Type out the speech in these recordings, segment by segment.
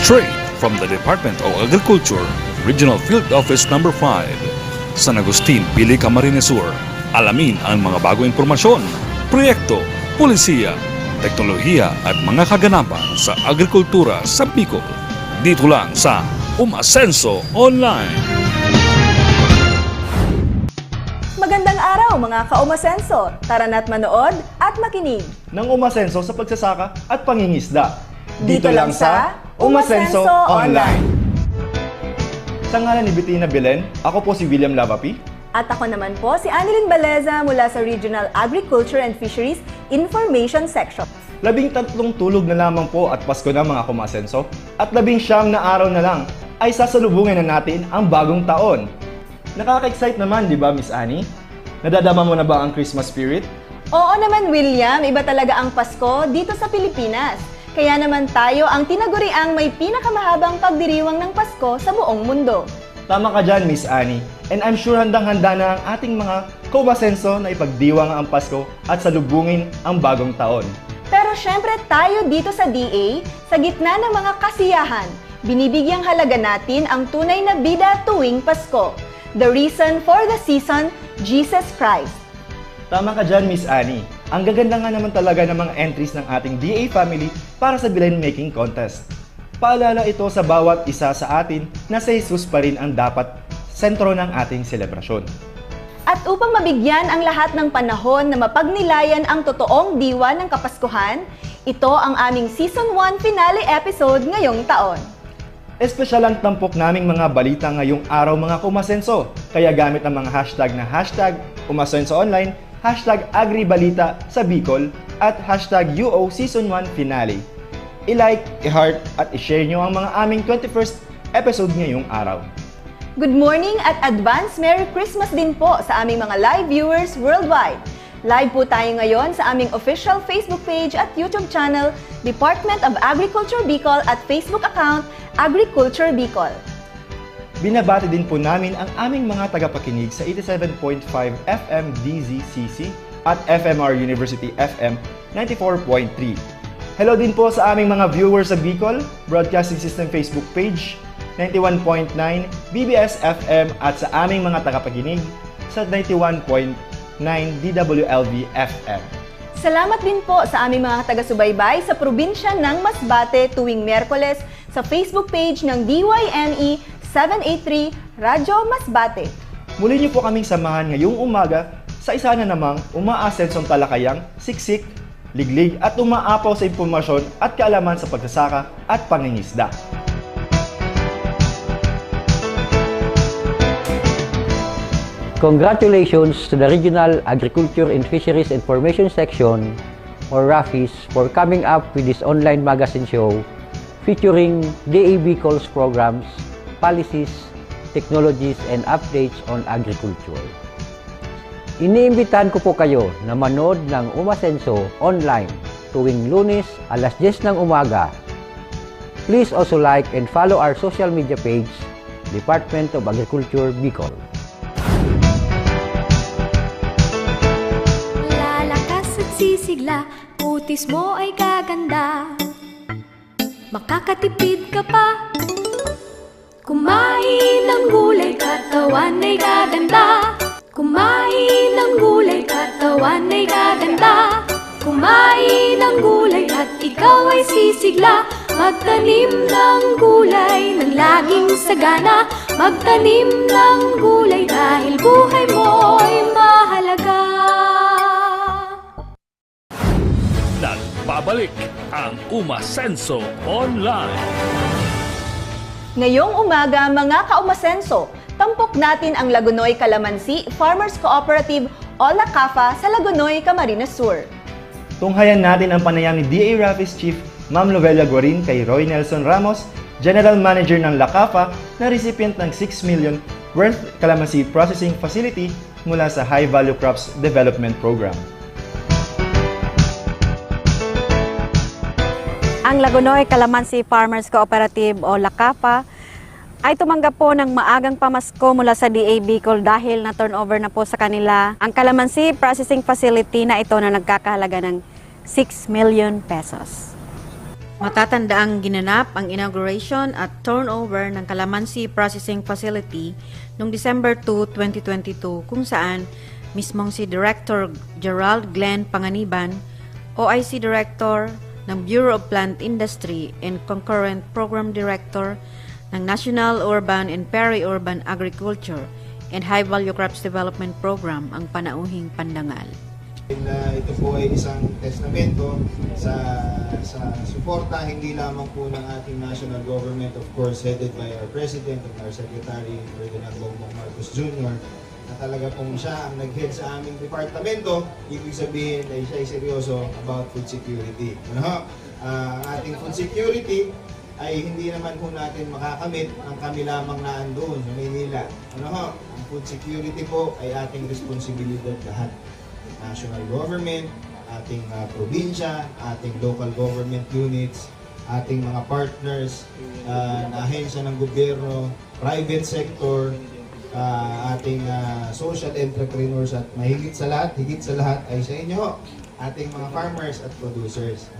Straight from the Department of Agriculture, Regional Field Office Number 5, San Agustin, Pili, Camarines Sur. Alamin ang mga bagong impormasyon, proyekto, pulisiya, teknolohiya at mga kaganapan sa agrikultura sa Bicol. Dito lang sa Umasenso Online. Magandang araw mga ka-Umasenso! Tara na't manood at makinig ng Umasenso sa pagsasaka at pangingisda. Dito lang sa Umasenso Online. Sa ngalan ni Bettina Belen, ako po si William Lavapi. At ako naman po si Annelyn Baleza mula sa Regional Agriculture and Fisheries Information Section. 13 tulog na lamang po at Pasko na mga kumasenso. At 19 na araw na lang ay sasalubungin na natin ang bagong taon. Nakaka-excite naman, di ba Miss Annie? Nadadama mo na ba ang Christmas spirit? Oo naman William, iba talaga ang Pasko dito sa Pilipinas. Kaya naman tayo ang tinaguriang may pinakamahabang pagdiriwang ng Pasko sa buong mundo. Tama ka dyan, Miss Annie. And I'm sure handang-handa na ang ating mga kumasenso na ipagdiwang ang Pasko at salubungin ang bagong taon. Pero syempre tayo dito sa DA, sa gitna ng mga kasiyahan, binibigyang halaga natin ang tunay na bida tuwing Pasko. The reason for the season, Jesus Christ. Tama ka dyan, Miss Annie. Ang gaganda nga naman talaga ng mga entries ng ating DA family para sa Belen Making Contest. Paalala ito sa bawat isa sa atin na si Jesus pa rin ang dapat sentro ng ating selebrasyon. At upang mabigyan ang lahat ng panahon na mapagnilayan ang totoong diwa ng Kapaskuhan, ito ang aming Season 1 finale episode ngayong taon. Espesyal ang tampok naming mga balita ngayong araw mga kumasenso, kaya gamit ang mga hashtag na hashtag Umasenso Online, hashtag AgriBalita sa Bicol, at hashtag UO Season 1 Finale. I-like, i-heart, at i-share nyo ang mga aming 21st episode ngayong araw. Good morning at advance Merry Christmas din po sa aming mga live viewers worldwide. Live po tayo ngayon sa aming official Facebook page at YouTube channel, Department of Agriculture Bicol at Facebook account, Agriculture Bicol. Binabati din po namin ang aming mga tagapakinig sa 87.5 FM DZCC at FMR University FM 94.3. Hello din po sa aming mga viewers sa Bicol, Broadcasting System Facebook page, 91.9 BBS FM at sa aming mga tagapakinig sa 91.9 DWLV FM. Salamat din po sa aming mga taga-subaybay sa probinsya ng Masbate tuwing Miyerkules sa Facebook page ng DYNE 783 Radyo Masbate. Muli niyo po kaming samahan ngayong umaga sa isa na namang umaasensong talakayang siksik, liglig at umaapaw sa impormasyon at kaalaman sa pagsasaka at pangingisda. Congratulations to the Regional Agriculture and Fisheries Information Section, or RAFIS, for coming up with this online magazine show featuring DA Bicol's programs, policies, technologies, and updates on agriculture. Iniimbitahan ko po kayo na manood ng Umasenso Online tuwing Lunes alas 10 ng umaga. Please also like and follow our social media page, Department of Agriculture Bicol. Sisigla, utis mo ay gaganda. Makakatipid ka pa. Kumain ng gulay, katawan ay gaganda. Kumain ng gulay, katawan ay gaganda. Kumain ng gulay at ikaw ay sisigla. Magtanim ng gulay ng laging sagana. Magtanim ng gulay dahil buhay mo'y mahalaga. Nagbabalik ang Umasenso Online. Ngayong umaga mga ka-Umasenso, tampok natin ang Lagunoy Calamansi Farmers Cooperative o LACAFA sa Lagunoy, Camarines Sur. Tunghayan natin ang panayam ni DA RAFIS Chief Ma'am Lovella Gorin kay Roy Nelson Ramos, General Manager ng LACAFA na recipient ng 6 million worth calamansi processing facility mula sa High Value Crops Development Program. Ang Lagunoy Calamansi Farmers Cooperative o LACAFA ay tumanggap po ng maagang pamasko mula sa DA Bicol dahil na turnover na po sa kanila ang calamansi processing facility na ito na nagkakahalaga ng 6 million pesos. Matatandaang ginanap ang inauguration at turnover ng Calamansi Processing Facility noong December 2, 2022 kung saan mismong si Director Gerald Glenn Panganiban, OIC Director ng Bureau of Plant Industry and Concurrent Program Director ng National Urban and Peri-Urban Agriculture and High Value Crops Development Program ang panauhing pandangal. Ito po ay isang testamento sa suporta hindi lamang po ng ating national government, of course headed by our President and our Secretary, Ferdinand Bongbong Marcos Jr., na talaga pong siya ang nag-head sa aming departamento. Ibig sabihin ay siya ay seryoso about food security. Ang ating food security ay hindi naman po natin makakamit ang kami lamang na andoon sa Maynila. Ang food security po ay ating responsibilidad lahat. National government, ating probinsya, ating local government units, ating mga partners na ahensya ng gobyerno, private sector, ating social entrepreneurs at higit sa lahat ay sa inyo, ating mga farmers at producers.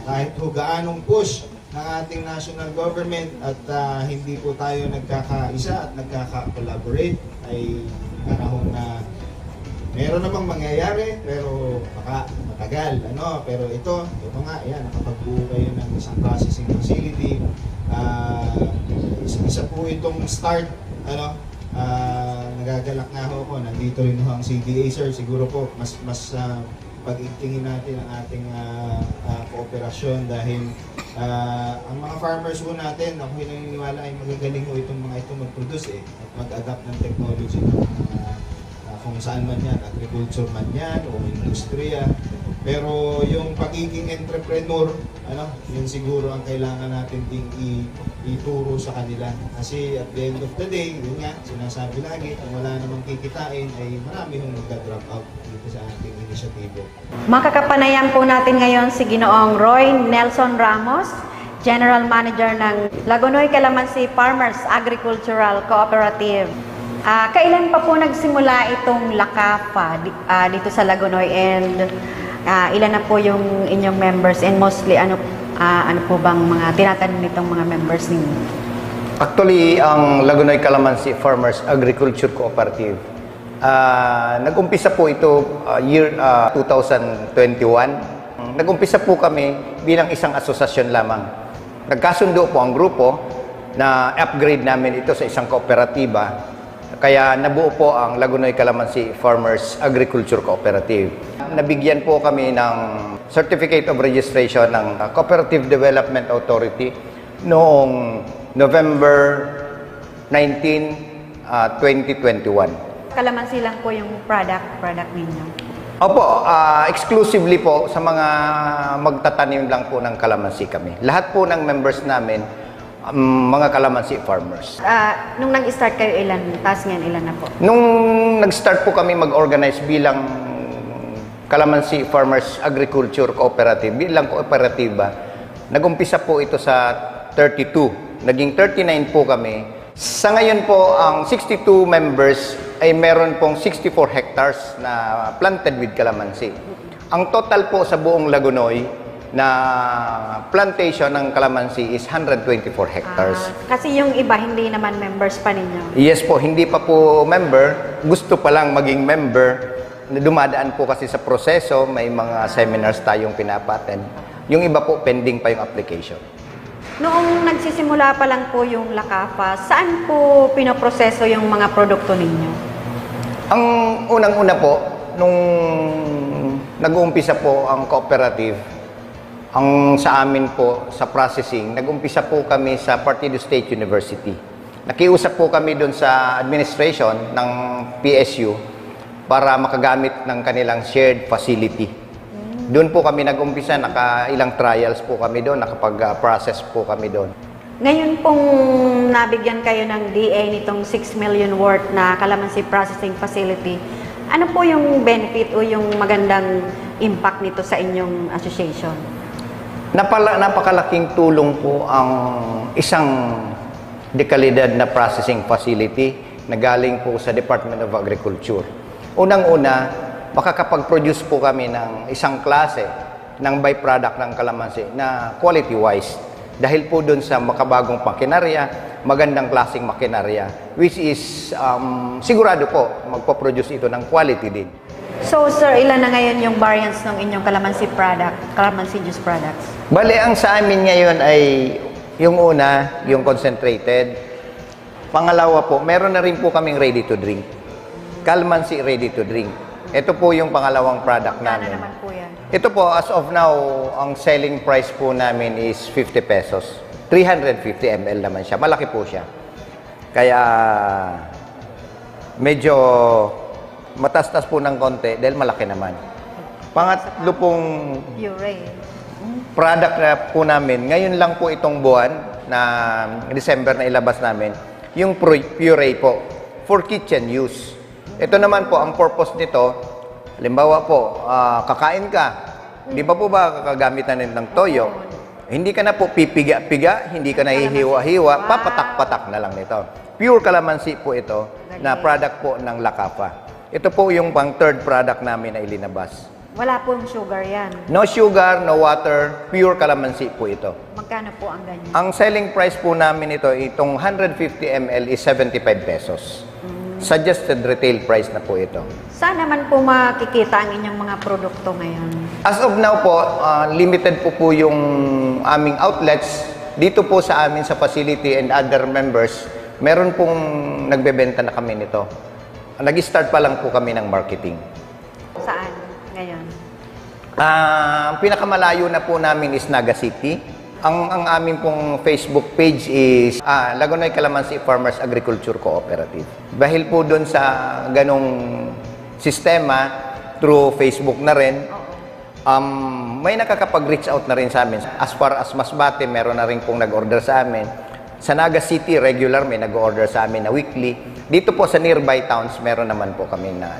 Kahit ho gaanong push ng ating national government at hindi po tayo nagkakaisa at nagkaka-collaborate ay panahon na meron namang mangyayari, pero baka matagal, pero ito nga, yan, nakapagbuo kayo ng isang processing facility. Isa po itong start, nagagalak nga ho ako, nandito rin ho ang CDA, sir, siguro po, mas pag-itingin natin ang ating kooperasyon dahil ang mga farmers ho natin, ako yung naniniwala ay magagaling ho itong mga ito mag-produce at mag-adapt ng technology kung saan man yan, agriculture man yan o industriya. Pero yung pagiging entrepreneur, yun siguro ang kailangan natin ding ituro sa kanila. Kasi at the end of the day, yun nga, sinasabi lagi, kung wala namang kikitain, ay marami hong magka-drop out dito sa ating inisyatibo. Makakapanayan po natin ngayon si Ginoong Roy Nelson Ramos, General Manager ng Lagonoy Calamansi Farmers Agricultural Cooperative. Kailan pa po nagsimula itong Lakafa dito sa Lagonoy and ilan na po yung inyong members and mostly ano po bang mga tinatanong nitong mga members ninyo? Actually, ang Lagonoy Calamansi Farmers Agriculture Cooperative, nag-umpisa po ito year 2021. Nag-umpisa po kami bilang isang asosasyon lamang. Nagkasundo po ang grupo na upgrade namin ito sa isang kooperatiba. Kaya nabuo po ang Lagonoy Calamansi Farmers Agriculture Cooperative. Nabigyan po kami ng Certificate of Registration ng Cooperative Development Authority noong November 19, 2021. Calamansi lang po yung product ninyo? Opo, exclusively po sa mga magtatanim lang po ng kalamansi kami. Lahat po ng members namin, mga calamansi farmers. Nung nag-start kayo, taas ngayon, ilan na po? Nung nag-start po kami mag-organize bilang Calamansi Farmers Agriculture Cooperative, bilang kooperatiba, nag-umpisa po ito sa 32. Naging 39 po kami. Sa ngayon po, ang 62 members ay meron pong 64 hectares na planted with calamansi. Ang total po sa buong Lagonoy na plantation ng calamansi is 124 hectares. Kasi yung iba hindi naman members pa ninyo? Yes po, hindi pa po member. Gusto pa lang maging member. Dumadaan po kasi sa proseso, may mga seminars tayong pinapaten. Yung iba po, pending pa yung application. Noong nagsisimula pa lang po yung Lakafa, saan po pinoproseso yung mga produkto ninyo? Ang unang-una po, nung nag-uumpisa po ang cooperative, ang sa amin po sa processing, nag-umpisa po kami sa Partido State University. Nakiusap po kami doon sa administration ng PSU para makagamit ng kanilang shared facility. Doon po kami nag-umpisa, ilang trials po kami doon, nakapag-process po kami doon. Ngayon pong nabigyan kayo ng DA nitong 6 million worth na calamansi processing facility, ano po yung benefit o yung magandang impact nito sa inyong association? Napakalaking tulong po ang isang dekalidad na processing facility na galing po sa Department of Agriculture. Unang-una, makakapag-produce po kami ng isang klase ng byproduct ng kalamansi na quality-wise. Dahil po dun sa makabagong makinarya, magandang klaseng makinarya, which is sigurado po magpo-produce ito ng quality din. So, sir, ilan na ngayon yung variants ng inyong calamansi product, calamansi juice products? Bale, ang sa amin ngayon ay yung una, yung concentrated. Pangalawa po, meron na rin po kaming ready to drink. Calamansi ready to drink. Ito po yung pangalawang product Ano namin. naman po yan? Ito po, as of now, ang selling price po namin is 50 pesos. 350 ml naman siya. Malaki po siya. Kaya, medyo matastas po ng konti dahil malaki naman. Pangatlo pong Puree. product na po namin, ngayon lang po itong buwan na December na ilabas namin, yung puree po for kitchen use. Ito naman po, ang purpose nito, halimbawa po, kakain ka, di ba po ba kakagamit na ng toyo? Hindi ka na po pipiga-piga, hindi ka na hihiwa-hiwa, papatak-patak na lang nito. Pure calamansi po ito na product po ng Lakafa. Ito po yung pang third product namin na ilinabas. Wala pong sugar yan. No sugar, no water, pure calamansi po ito. Magkano po ang ganyan? Ang selling price po namin ito, itong 150 ml is 75 pesos. Suggested retail price na po ito. Saan naman po makikita ang inyong mga produkto ngayon? As of now po, limited po yung aming outlets. Dito po sa amin sa facility and other members, meron pong nagbebenta na kami nito. Nag-start pa lang po kami ng marketing. Saan ngayon? Ang pinakamalayo na po namin is Naga City. Ang aming pong Facebook page is Lagonoy Calamansi Farmers Agriculture Cooperative. Dahil po doon sa ganong sistema, through Facebook na rin, may nakakapag-reach out na rin sa amin. As far as Masbate, meron na rin pong nag-order sa amin. Sa Naga City, regular may nag-order sa amin na weekly. Dito po sa nearby towns, meron naman po kami na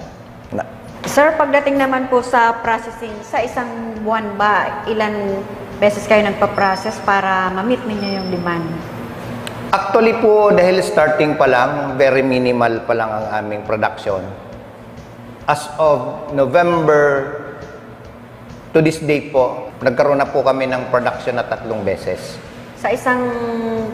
Sir, pagdating naman po sa processing, sa isang buwan ba, ilan beses kayo nagpa-process para ma-meet ninyo yung demand? Actually po, dahil starting pa lang, very minimal pa lang ang aming production. As of November to this day po, nagkaroon na po kami ng production na 3 beses. Sa isang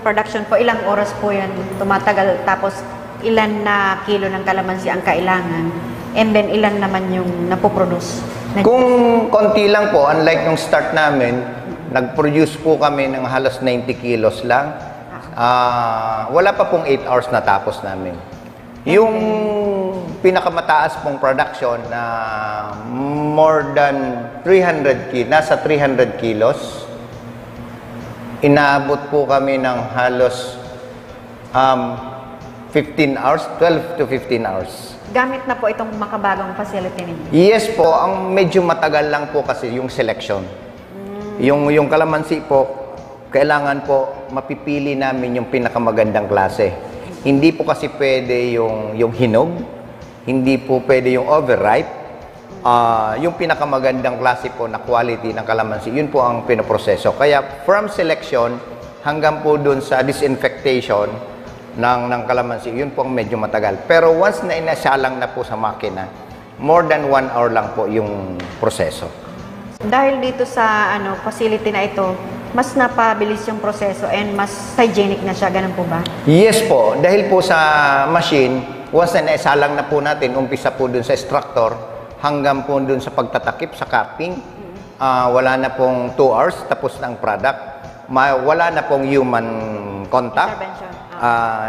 production po, ilang oras po yan tumatagal? Tapos, ilan na kilo ng kalamansi ang kailangan? And then, ilan naman yung napoproduce? Kung konti lang po, unlike nung start namin, nag-produce po kami ng halos 90 kilos lang. Wala pa pong 8 hours na tapos namin. Yung pinakamataas pong production na more than 300 kilos, nasa 300 kilos, inaabot po kami ng halos 15 hours, 12 to 15 hours. Gamit na po itong makabagong facility ninyo? Yes po, ang medyo matagal lang po kasi yung selection. Yung kalamansi po, kailangan po mapipili namin yung pinakamagandang klase. Hindi po kasi pwede yung hinog, hindi po pwede yung overripe. Yung pinakamagandang klase po na quality ng kalamansi, yun po ang pinoproseso. Kaya from selection hanggang po dun sa disinfectation ng kalamansi, yun po ang medyo matagal. Pero once na inasalang na po sa makina, more than 1 hour lang po yung proseso. Dahil dito sa facility na ito, mas napabilis yung proseso and mas hygienic na siya, ganun po ba? Yes po, dahil po sa machine, once na naisalang na po natin, umpisa po dun sa extractor, hanggang po dun sa pagtatakip, sa capping, wala na pong 2 hours, tapos na ang product. Wala na pong human contact.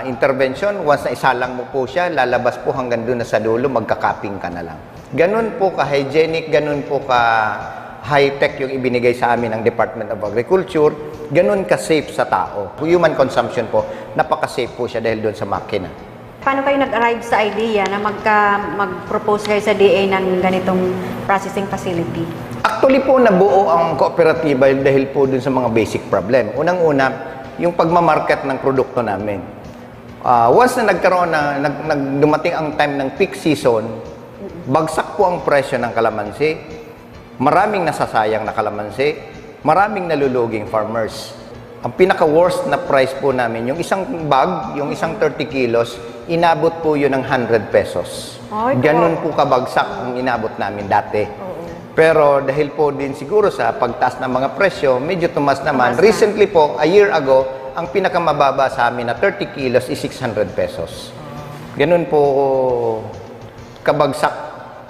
Intervention, once na isalang mo po siya, lalabas po hanggang doon na sa dulo, magka-capping ka na lang. Ganun po ka-hygienic, ganun po ka-high-tech yung ibinigay sa amin ng Department of Agriculture, ganun ka-safe sa tao. Human consumption po, napaka-safe po siya dahil doon sa makina. Paano kayo nag-arrive sa idea na mag-propose kayo sa DA ng ganitong processing facility? Actually po, nabuo ang kooperatiba dahil po dun sa mga basic problem. Unang-una, yung pagmamarket ng produkto namin. Once na nagkaroon na, dumating ang time ng peak season, bagsak po ang presyo ng kalamansi, maraming nasasayang na kalamansi, maraming naluluging farmers. Ang pinaka-worst na price po namin, yung isang bag, yung isang 30 kilos, inabot po yun ng 100 pesos. Ganun po kabagsak ang inabot namin dati. Pero dahil po din siguro sa pagtaas ng mga presyo, medyo tumas naman. Tumas na. Recently po, a year ago, ang pinakamababa sa amin na 30 kilos is 600 pesos. Ganun po kabagsak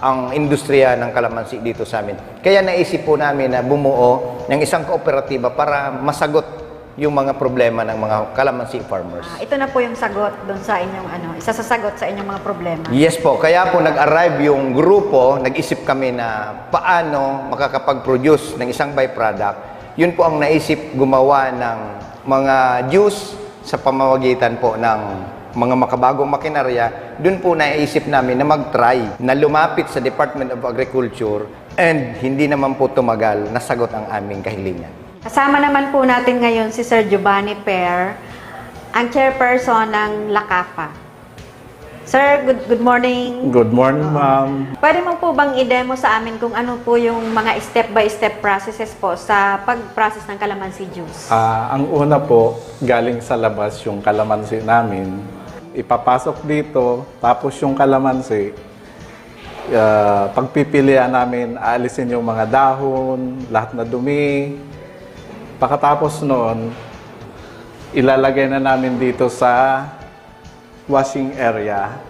ang industriya ng kalamansi dito sa amin. Kaya naisip po namin na bumuo ng isang kooperatiba para masagot yung mga problema ng mga kalamansi farmers. Ito na po yung sagot doon sa inyong isa sa sagot sa inyong mga problema. Yes po, kaya po nag-arrive yung grupo, nag-isip kami na paano makakapag-produce ng isang byproduct. Yun po ang naisip gumawa ng mga juice sa pamamagitan po ng mga makabagong makinarya. Doon po naisip namin na mag-try, na lumapit sa Department of Agriculture and hindi naman po tumagal, nasagot ang aming kahilingan. Kasama naman po natin ngayon si Sir Giovanni Per, ang chairperson ng LACAFA. Sir, good morning. Good morning, ma'am. Pwede mo po bang i-demo sa amin kung ano po yung mga step-by-step processes po sa pag-process ng calamansi juice? Ang una po, galing sa labas yung kalamansi namin. Ipapasok dito, tapos yung kalamansi, pagpipilian namin, aalisin yung mga dahon, lahat na dumi. Pagkatapos noon, ilalagay na namin dito sa washing area.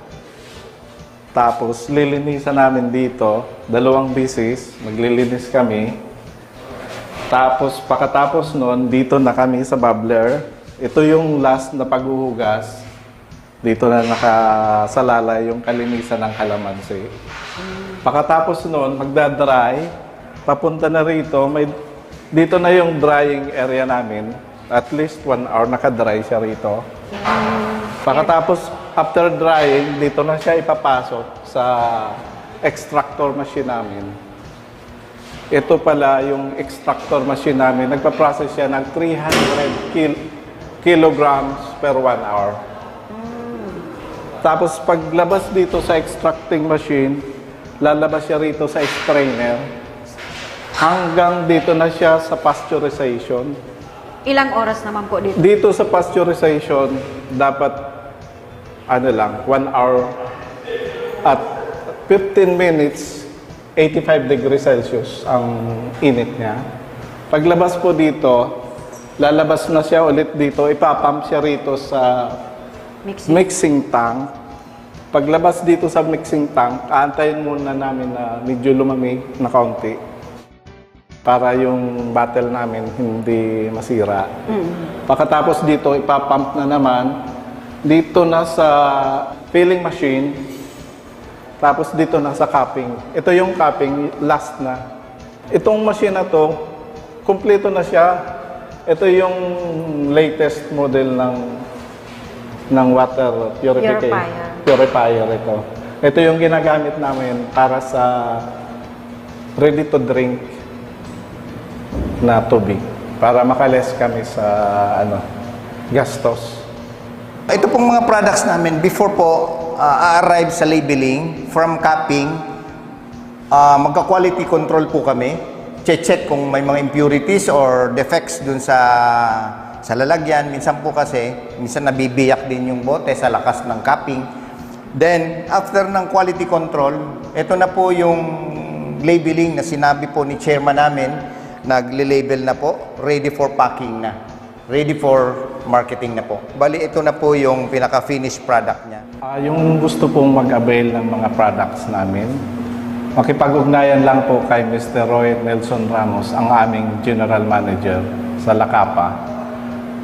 Tapos lilinisan namin dito, 2 bisis, maglilinis kami. Tapos pagkatapos noon, dito na kami sa bubbler. Ito yung last na paghuhugas. Dito na nakasalala yung kalinisan ng kalamansi. Pagkatapos noon, magdadry, papunta na rito, dito na yung drying area namin. At least 1 hour nakadry siya rito. Pagkatapos, after drying, dito na siya ipapasok sa extractor machine namin. Ito pala yung extractor machine namin. Nagpa-process siya ng 300 kilograms per 1 hour. Tapos paglabas dito sa extracting machine, lalabas siya rito sa strainer. Hanggang dito na siya sa pasteurization. Ilang oras naman po dito? Dito sa pasteurization, dapat 1 hour at 15 minutes, 85 degrees Celsius ang init niya. Paglabas po dito, lalabas na siya ulit dito, ipapump siya rito sa mixing tank. Paglabas dito sa mixing tank, aantayin muna namin na medyo lumamig na kaunti para yung bottle namin hindi masira. Pagkatapos dito, ipapump na naman. Dito na sa filling machine. Tapos dito na sa cupping. Ito yung cupping, last na. Itong machine na to, kumpleto na siya. Ito yung latest model ng water purifier ito. Ito yung ginagamit namin para sa ready to drink na tubig para makales kami sa gastos. Ito pong mga products namin, before po arrive sa labeling, from cupping, magka-quality control po kami. Check kung may mga impurities or defects dun sa lalagyan. Minsan po kasi, minsan nabibiyak din yung bote sa lakas ng cupping. Then, after ng quality control, ito na po yung labeling na sinabi po ni chairman namin, nagle-label na po, ready for packing na. Ready for marketing na po. Bali, ito na po yung pinaka-finished product niya. Yung gusto pong mag-avail ng mga products namin, makipag-ugnayan lang po kay Mr. Roy Nelson Ramos, ang aming General Manager sa LACAFA.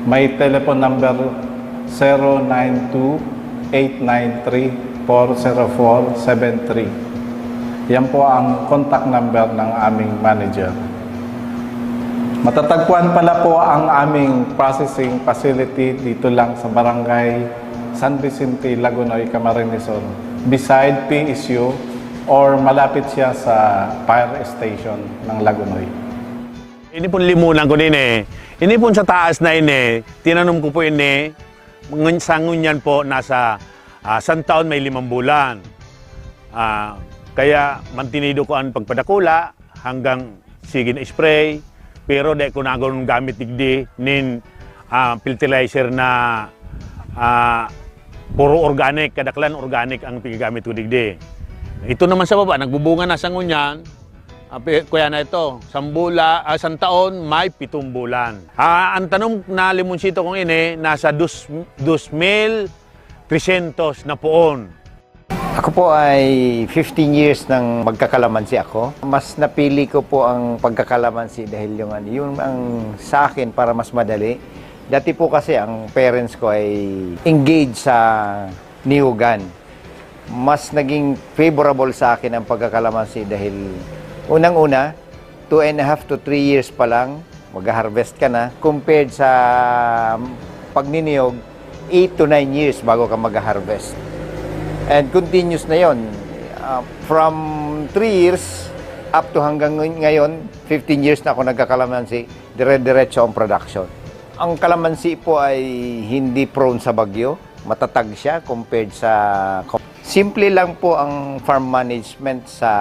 May telephone number 092-893-40473. Yan po ang contact number ng aming manager. Matatagpuan pala po ang aming processing facility dito lang sa Barangay San Vicente, Lagunoy, Camarines Sur, beside PSU or malapit siya sa fire station ng Lagunoy. Ini pun limunan ko din eh. Ini pun sa taas na ini, tinanong ko po ini, sa ngunyan po nasa 1 taon may 5 bulan. Kaya mantinido ko ang pagpadakula hanggang sige na spray. Pero di ko nagon gamit digdi nin fertilizer na puro organic, kadaklan organic ang pigagamit ko digdi. Ito naman sa baba, nagbubunga na sa ngunyan. Kuya na ito, isang taon, may 7 bulan. Ang tanong na limonsito kong ini, nasa 2,300 na poon. Ako po ay 15 years nang magkakalamansi ako. Mas napili ko po ang pagkakalamansi dahil yung ang sa akin para mas madali. Dati po kasi ang parents ko ay engaged sa niyugan. Mas naging favorable sa akin ang pagkakalamansi dahil unang-una, 2.5 to 3 years pa lang, mag-harvest ka na. Compared sa pagniniyog, 8 to 9 years bago ka mag-harvest. And continuous na yon. From 3 years up to hanggang ngayon, 15 years na ako nagkakalamansi, dire-diretso ang production. Ang kalamansi po ay hindi prone sa bagyo. Matatag siya compared sa... Simple lang po ang farm management sa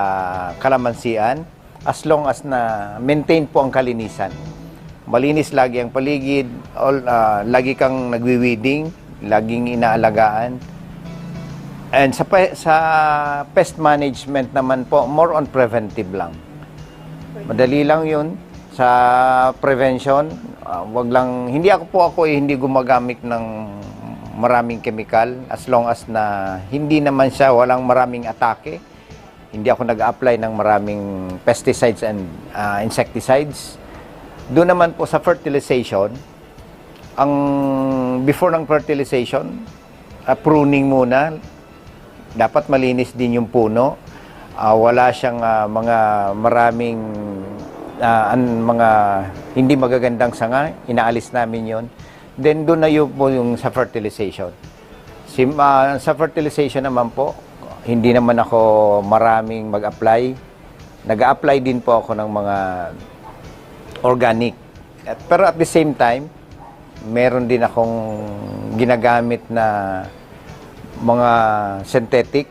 kalamansian as long as na maintain po ang kalinisan. Malinis lagi ang paligid, lagi kang nagwi-weeding, laging inaalagaan. And sa pest management naman po, more on preventive lang. Madali lang yun. Sa prevention, hindi hindi gumagamit ng maraming chemical as long as na hindi naman siya walang maraming atake. Hindi ako nag-apply ng maraming pesticides and insecticides. Doon naman po sa fertilization, before ng fertilization, pruning muna. Dapat malinis din yung puno. Wala siyang maraming mga hindi magagandang sanga. Inaalis namin yon. Then doon na yun po yung sa fertilization. Sa fertilization naman po, hindi naman ako maraming mag-apply. Nag-apply din po ako ng mga organic. Pero at the same time, meron din akong ginagamit na mga synthetic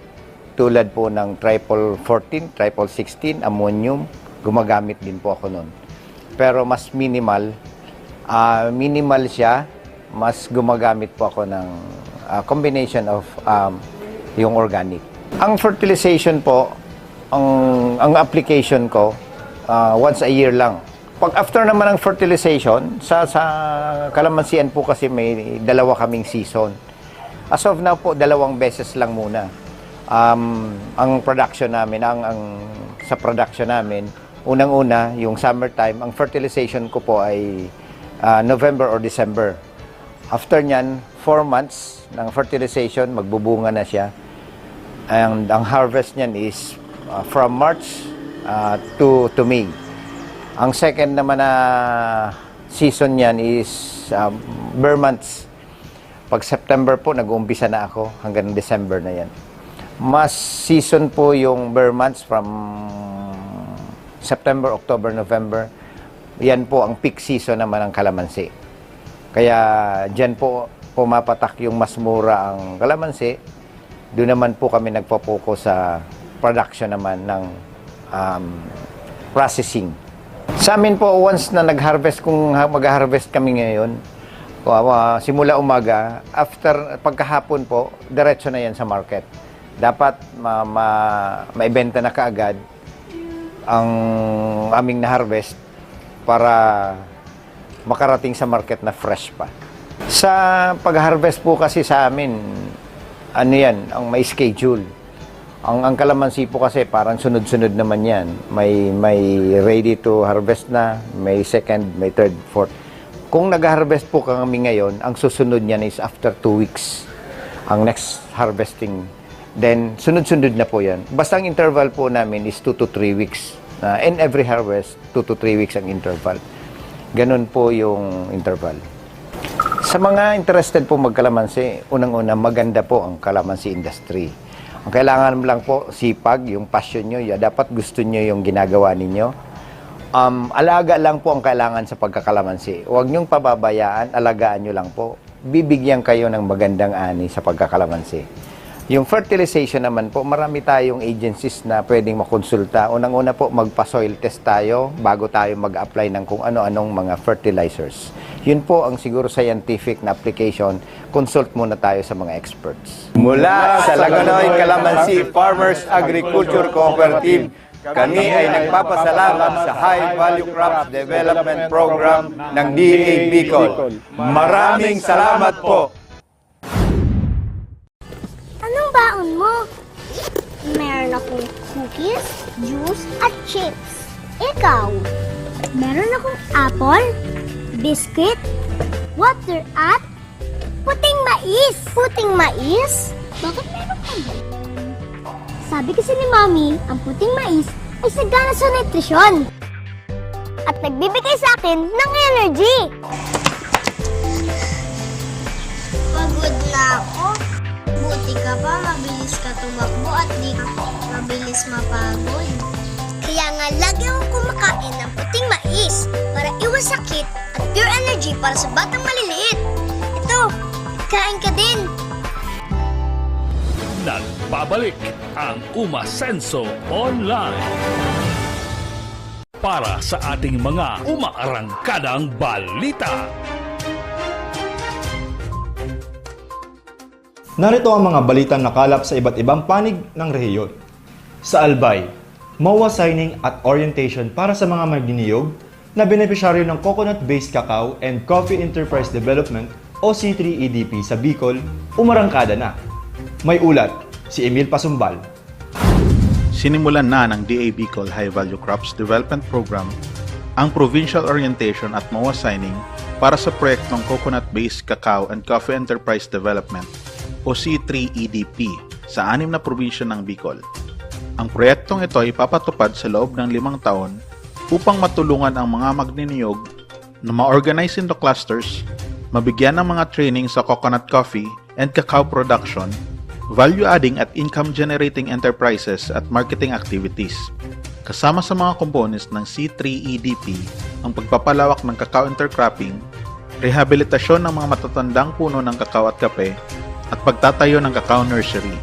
tulad po ng triple 14, triple 16, ammonium. Gumagamit din po ako nun. Pero mas minimal siya. Mas gumagamit po ako ng combination of yung organic. Ang fertilization po, ang application ko, once a year lang. Pag after naman ng fertilization, sa kalamansian po kasi may dalawa kaming season. As of now po, 2 beses lang muna. Ang production namin, sa production namin, unang-una, yung summertime, ang fertilization ko po ay November or December. After nyan, 4 months ng fertilization, magbubunga na siya. And ang harvest nyan is from March to May. Ang second naman na season nyan is bare months. Pag September po, nag-uumpisa na ako hanggang December na yan. Mas season po yung bare months from September, October, November. Yan po ang peak season naman ng kalamansi. Kaya dyan po pumapatak yung mas mura ang kalamansi. Doon naman po kami nagpo-focus sa production naman ng processing. Sa amin po, once na nag-harvest, kung mag-harvest kami ngayon, simula umaga, after pagkahapon po, diretso na yan sa market. Dapat maibenta na kaagad ang aming na-harvest para makarating sa market na fresh pa. Sa pag-harvest po kasi sa amin, ang may schedule. Ang kalamansi po kasi parang sunod-sunod naman yan. May ready to harvest na, may second, may third, fourth. Kung nag-harvest po kami ngayon, ang susunod niyan is after 2 weeks. Ang next harvesting. Then, sunod-sunod na po yan. Basta ang interval po namin is 2 to 3 weeks. In every harvest, 2 to 3 weeks ang interval. Ganun po yung interval. Sa mga interested po magkalamansi, unang-una maganda po ang kalamansi industry. Ang kailangan lang po sipag, yung passion nyo, dapat gusto nyo yung ginagawa ninyo. Alaga lang po ang kailangan sa pagkakalamansi. Huwag nyong pababayaan, alagaan nyo lang po. Bibigyan kayo ng magandang ani sa pagkakalamansi. Yung fertilization naman po, marami tayong agencies na pwedeng makonsulta. Unang-una po, magpa-soil test tayo bago tayo mag-apply ng kung ano-anong mga fertilizers. Yun po ang siguro scientific na application. Consult muna tayo sa mga experts. Mula sa Laganoy Calamansi Farmers Agriculture Cooperative, Kami ay nagpapasalamat sa High Value Crops Development Program ng DA Bicol. Maraming salamat po! Anong baon mo? Meron akong cookies, juice, at chips. Ikaw? Meron akong apple, biscuit, water, at puting mais. Puting mais? Bakit meron ka ba? Sabi kasi ni Mami, ang puting mais ay sagana sa nutrisyon. At nagbibigay sa akin ng energy. Pagod na ako. Buti ka pa, mabilis ka tumakbo at di ka mabilis mapagod. Kaya nga lagi akong kumakain ng puting mais para iwas sakit at pure energy para sa batang maliliit. Ito, kain ka din. Nagbabalik ang Umasenso Online para sa ating mga umaarangkadang balita. Narito ang mga balitang nakalap sa iba't ibang panig ng rehiyon. Sa Albay, MOA signing at orientation para sa mga magniniyog na benepisyaryo ng Coconut-Based Cacao and Coffee Enterprise Development o C3EDP sa Bicol, umarangkada na. May ulat, si Emil Pasumbal. Sinimulan na ng DA Bicol High Value Crops Development Program ang provincial orientation at MOA signing para sa proyektong Coconut-Based Cacao and Coffee Enterprise Development o C3EDP sa 6 na probinsya ng Bicol. Ang proyektong ito ay ipapatupad sa loob ng 5 taon upang matulungan ang mga magniniyog na ma-organize into clusters, mabigyan ng mga training sa coconut coffee and cacao production, value-adding at income-generating enterprises at marketing activities. Kasama sa mga components ng C3EDP ang pagpapalawak ng cacao intercropping, rehabilitasyon ng mga matatandang puno ng cacao at kape, at pagtatayo ng cacao nursery.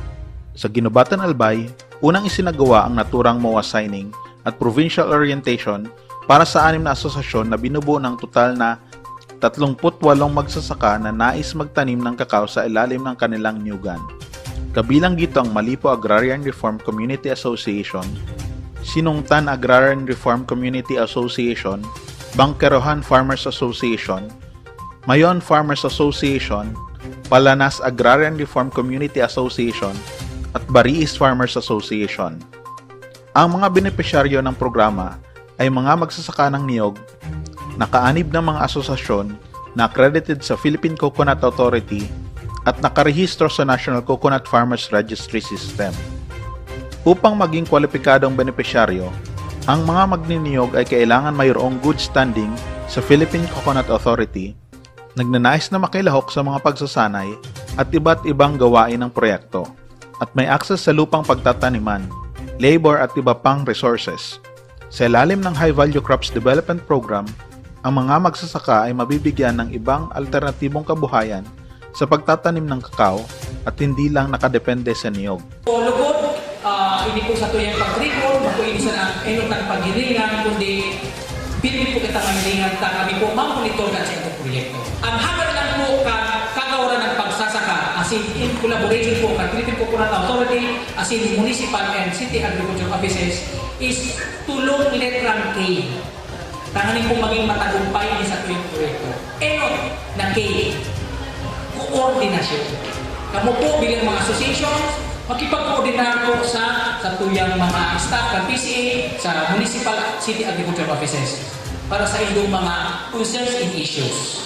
Sa Ginubatan Albay, unang isinagawa ang naturang MOA signing at provincial orientation para sa 6 na asosasyon na binubuo ng total na 38 magsasaka na nais magtanim ng kakao sa ilalim ng kanilang niyugan. Kabilang dito ang Malipo Agrarian Reform Community Association, Sinungtan Agrarian Reform Community Association, Bangkerohan Farmers Association, Mayon Farmers Association, Palanas Agrarian Reform Community Association, at Bariis Farmers Association. Ang mga benepisyaryo ng programa ay mga magsasaka ng niyog, nakaanib na mga asosasyon na accredited sa Philippine Coconut Authority at nakarehistro sa National Coconut Farmers Registry System. Upang maging kwalipikadong benepisyaryo, ang mga magniniyog ay kailangan mayroong good standing sa Philippine Coconut Authority, nagnanais na makilahok sa mga pagsasanay at iba't ibang gawain ng proyekto, at may access sa lupang pagtataniman, labor at iba pang resources. Sa ilalim ng High Value Crops Development Program, ang mga magsasaka ay mabibigyan ng ibang alternatibong kabuhayan sa pagtatanim ng kakao at hindi lang nakadepende sa niyog. Lugod, hindi po sa tuyang pag-recall, mapuin sa enot ng paghiringan, kundi pinili po kita mahiringan kami po mamonitor na sa itong proyekto. Ang hangad lang po kagawaran ng pagsasaka as in collaboration po ng Philippine Coconut Authority as in municipal and city agriculture offices is tulong letrang K. Tanganin po maging matagumpay din sa tuyang proyekto. Enot na K. Koordinasyon. Kamu po bilang mga associations, makipag-coordinar po sa tuyang mga staff ng PCA sa municipal city agriculture offices para sa inyong mga concerns and issues.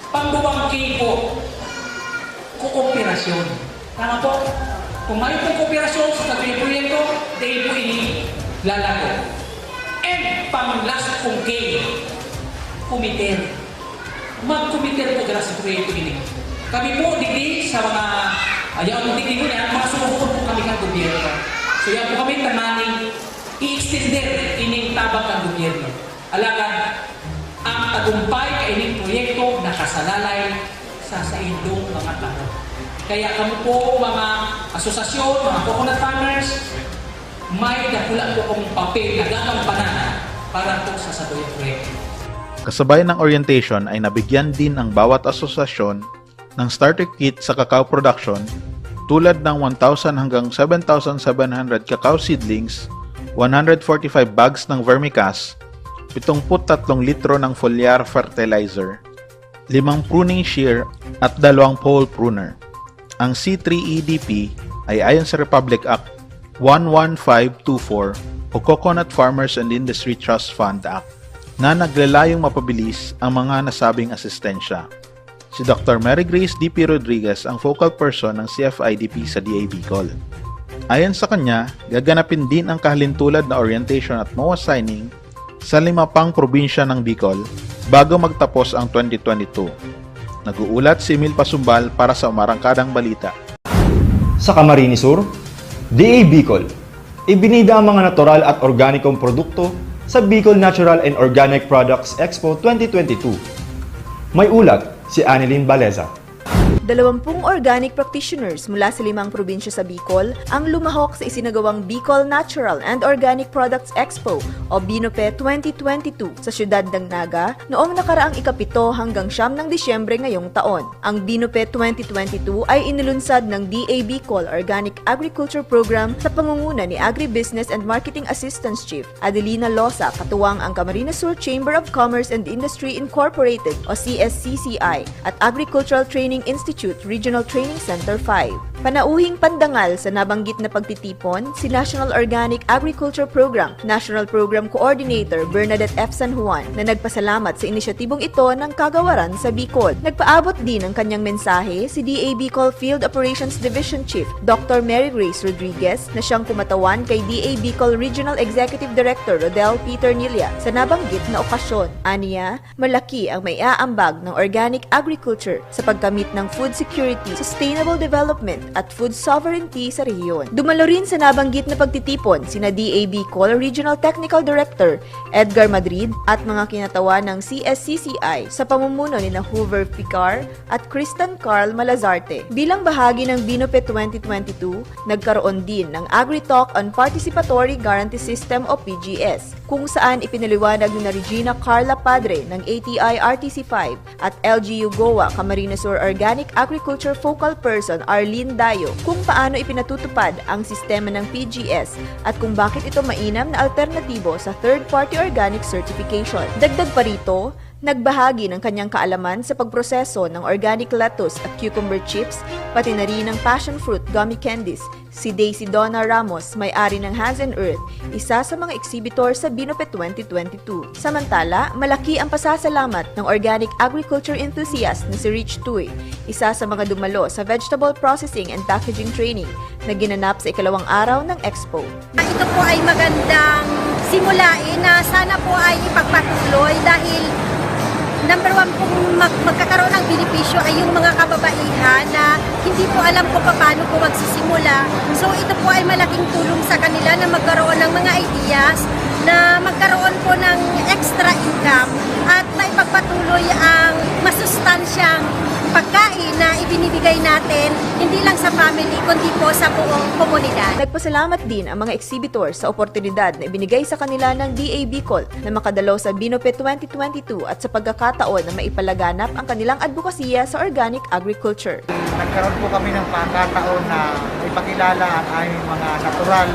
Pangbuwang K po, kooperasyon. Tama po? Kung mayroon pong kooperasyon sa tuyang proyekto, dahil po lalago. And pang-last pong K, kumiter. Mag-kumiter po dala sa proyekto ini. Kami po didi sa mga ayaw mo didi mo yan, mga sumuhod po kami ng gobyerno. So yan po kami tananing i-extender ining tabang ng gobyerno. Alagan, ang tagumpay ka ining proyekto nakasalalay sa indong mga tao. Kaya kami po mga asosasyon, mga coconut farmers, may dakula po kong papel na gagampanan para po sa sadoyang proyekto. Kasabay ng orientation ay nabigyan din ang bawat asosasyon ng starter kit sa cacao production tulad ng 1,000 hanggang 7,700 cacao seedlings, 145 bags ng vermicast, 73 litro ng foliar fertilizer, 5 pruning shear at 2 pole pruner. Ang C3EDP ay ayon sa Republic Act 11524 o Coconut Farmers and Industry Trust Fund Act na naglalayong mapabilis ang mga nasabing asistensya. Si Dr. Mary Grace D.P. Rodriguez ang focal person ng CFIDP sa DA Bicol. Ayon sa kanya, gaganapin din ang kahalintulad na orientation at MOA signing sa 5 pang probinsya ng Bicol bago magtapos ang 2022. Nag-uulat si Emil Pasumbal para sa Umarangkadang Balita. Sa Camarines Sur, DA Bicol, ibinida ang mga natural at organikong produkto sa Bicol Natural and Organic Products Expo 2022. May ulat si Annelyn Baleza. 20 organic practitioners mula sa 5 probinsya sa Bicol ang lumahok sa isinagawang Bicol Natural and Organic Products Expo o BINOPE 2022 sa siyudad ng Naga noong nakaraang ika-7 hanggang 9 ng Disyembre ngayong taon. Ang BINOPE 2022 ay inilunsad ng DA Bicol Organic Agriculture Program sa pangunguna ni Agribusiness and Marketing Assistance Chief Adelina Losa katuwang ang Camarines Sur Chamber of Commerce and Industry Incorporated o CSCCI at Agricultural Training Institute Regional Training Center 5. Panauhing pandangal sa nabanggit na pagtitipon si National Organic Agriculture Program National Program Coordinator Bernadette F. San Juan na nagpasalamat sa inisyatibong ito ng kagawaran sa Bicol. Nagpaabot din ng kanyang mensahe si DA Bicol Field Operations Division Chief Dr. Mary Grace Rodriguez na siyang kumatawan kay DA Bicol Regional Executive Director Rodel Peter Nilia sa nabanggit na okasyon. Aniya, malaki ang maiaambag ng organic agriculture sa pagkamit ng food security, sustainable development at food sovereignty sa rehiyon. Dumalo rin sa nabanggit na pagtitipon sina DA Bicol Regional Technical Director Edgar Madrid at mga kinatawa ng CSCCI sa pamumuno ni Hoover Picar at Kristen Carl Malazarte. Bilang bahagi ng BINOPE 2022, nagkaroon din ng Agri-Talk on Participatory Guarantee System o PGS, kung saan ipinaliwanag ni Regina Carla Padre ng ATI RTC5 at LGU Goa Camarines Sur Organic Agriculture Focal Person Arlene Dayo kung paano ipinatutupad ang sistema ng PGS at kung bakit ito mainam na alternatibo sa third-party organic certification. Dagdag pa rito, nagbahagi ng kanyang kaalaman sa pagproseso ng organic lettuce at cucumber chips, pati na rin ng passion fruit gummy candies, si Daisy Donna Ramos, may-ari ng Hands and Earth, isa sa mga exhibitor sa BINOPE 2022. Samantala, malaki ang pasasalamat ng organic agriculture enthusiast na si Rich Tuy, isa sa mga dumalo sa vegetable processing and packaging training na ginanap sa ikalawang araw ng Expo. Ito po ay magandang simulain na sana po ay ipagpatuloy dahil number 1 pong magkakaroon ng benepisyo ay yung mga kababaihan na hindi po alam kung paano po magsisimula. So ito po ay malaking tulong sa kanila na magkaroon ng mga ideas, na magkaroon po ng extra income at maipagpatuloy ang masustansyang pagkain na ibinibigay natin hindi lang sa family kundi po sa buong komunidad. Nagpasalamat din ang mga exhibitor sa oportunidad na ibinigay sa kanila ng DA Bicol na makadalaw sa BINOPE 2022 at sa pagkakataon na maipalaganap ang kanilang advokasya sa organic agriculture. Nagkaroon po kami ng pagkakataon na ipakilala ang aming mga natural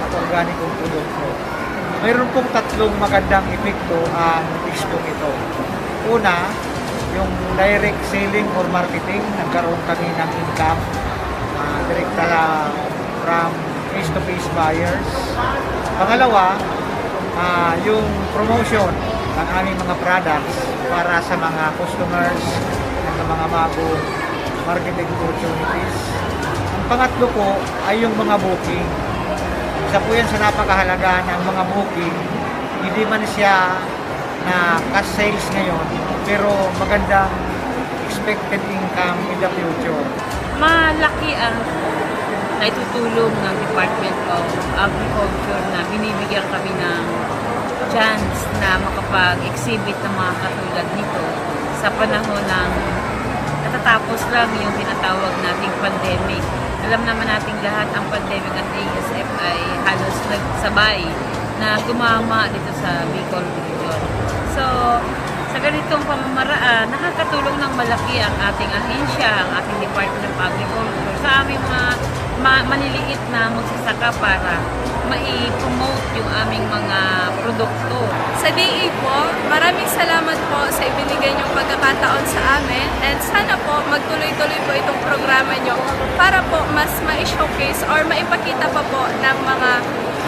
at organikong produkto. Mayroon pong 3 magandang epekto ang expo ito. Una, yung direct selling or marketing, nagkaroon kami ng income direct from face-to-face buyers. Pangalawa, yung promotion ng aming mga products para sa mga customers at mga bagong marketing opportunities. Ang pangatlo po ay yung mga booking. Isa po yan sa napakahalaga ng mga booking. Hindi man siya na cash sales ngayon, pero magandang expected income in the future. Malaki ang naitutulong ng Department of Agriculture na binibigyan kami ng chance na makapag-exhibit ng mga katulad nito sa panahon ng natatapos lang yung tinatawag nating pandemic. Alam naman nating lahat ang pandemic at ASF ay halos nagsabay na tumama dito sa Bicol region. So, sa ganitong pamamaraan, nakakatulong ng malaki ang ating ahensya, ang ating Department of Agriculture sa aming mga maniliit na magsasaka para mai-promote yung aming mga produkto. Sa DA po, maraming salamat po sa ibinigay niyong pagkakataon sa amin and sana po magtuloy-tuloy po itong programa niyo para po mas ma-showcase or maipakita pa po ng mga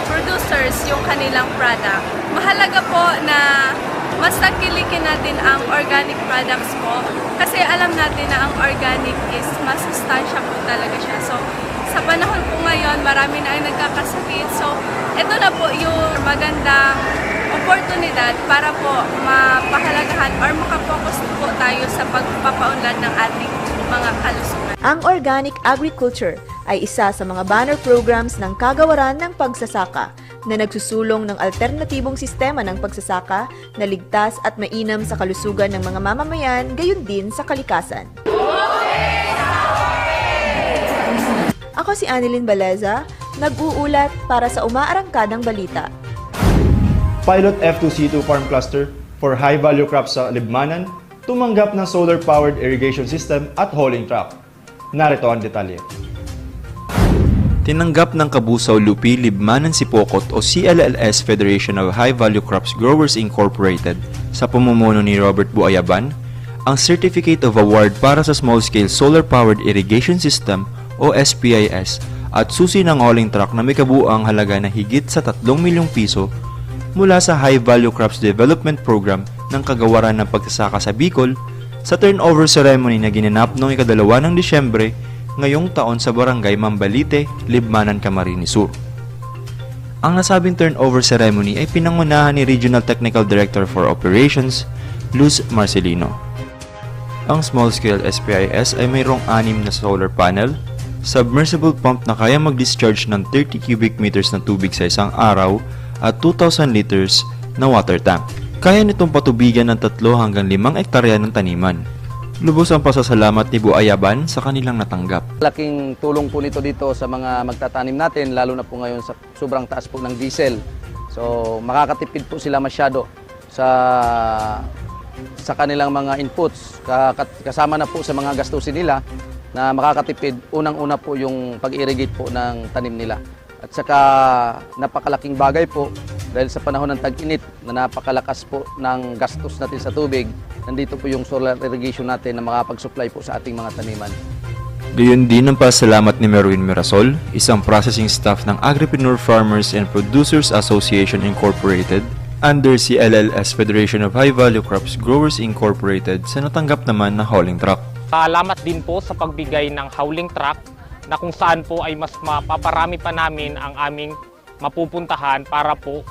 producers yung kanilang product. Mahalaga po na mas tangkilikin natin ang organic products po kasi alam natin na ang organic is mas sustansya po talaga siya. So, sa panahon po ngayon, marami na ay nagkakasakit. So, ito na po yung magandang oportunidad para po mapahalagahan or makapokus po tayo sa pagpapaunlad ng ating mga kalusugan. Ang organic agriculture ay isa sa mga banner programs ng Kagawaran ng Pagsasaka na nagsusulong ng alternatibong sistema ng pagsasaka na ligtas at mainam sa kalusugan ng mga mamamayan, gayon din sa kalikasan. Ako si Annelyn Baleza, nag-uulat para sa Umaarangkadang Balita. Pilot F2C2 Farm Cluster for high-value crops sa Libmanan, tumanggap ng solar-powered irrigation system at hauling truck. Narito ang detalye. Tinanggap ng Kabusaw Lupi Libmanan Sipokot o CLLS Federation of High Value Crops Growers Incorporated sa pamumuno ni Robert Buayaban ang Certificate of Award para sa Small-Scale Solar-Powered Irrigation System o SPIS at susi ng hauling truck na may kabuuang halaga na higit sa 3 milyong piso mula sa High Value Crops Development Program ng Kagawaran ng Pagsasaka sa Bicol sa turnover ceremony na ginanap noong 2 ng Disyembre ngayong taon sa Barangay Mambalite, Libmanan, Camarines Sur. Ang nasabing turnover ceremony ay pinangunahan ni Regional Technical Director for Operations, Luz Marcelino. Ang small-scale SPIS ay mayroong 6 na solar panel, submersible pump na kaya mag-discharge ng 30 cubic meters na tubig sa isang araw at 2,000 liters na water tank. Kaya nitong patubigan ng 3 hanggang 5 ektarya ng taniman. Lubos ang pasasalamat ni Buayaban sa kanilang natanggap. Laking tulong po nito dito sa mga magtatanim natin, lalo na po ngayon sa sobrang taas po ng diesel. So makakatipid po sila masyado sa kanilang mga inputs, kasama na po sa mga gastusin nila na makakatipid. Unang-una po yung pag-irrigate po ng tanim nila. At saka napakalaking bagay po dahil sa panahon ng tag-init na napakalakas po ng gastos natin sa tubig, nandito po yung solar irrigation natin na makapag-supply po sa ating mga taniman. Gayon din ang pasalamat ni Merwin Mirasol, isang processing staff ng Agripreneur Farmers and Producers Association Incorporated under CLLS Federation of High Value Crops Growers Incorporated sa natanggap naman na hauling truck. Salamat din po sa pagbigay ng hauling truck na kung saan po ay mas mapaparami pa namin ang aming mapupuntahan para po